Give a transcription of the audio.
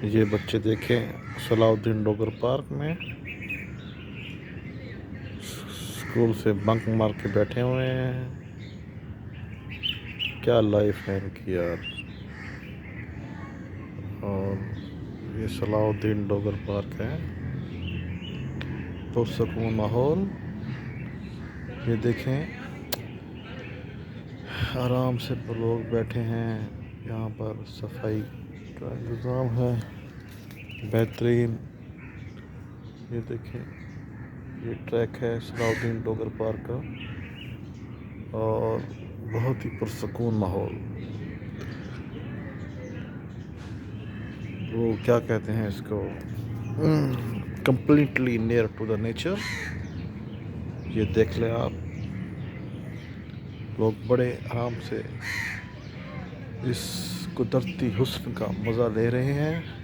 ये बच्चे देखें सलाउद्दीन डोगर पार्क में स्कूल से बंक मार के बैठे हुए हैं। क्या लाइफ है इनकी यार। और ये सलाउद्दीन डोगर पार्क है, पुरसकून माहौल। ये देखें आराम से लोग बैठे हैं, यहाँ पर सफाई का इंतज़ाम है बेहतरीन। ये देखें ये ट्रैक है सलाउद्दीन डोगर पार्क का और बहुत ही पुरसकून माहौल। वो क्या कहते हैं इसको, completely near to the nature. ये देख लें आप, लोग बड़े आराम से इस कुदरती हुस्न का मज़ा ले रहे हैं।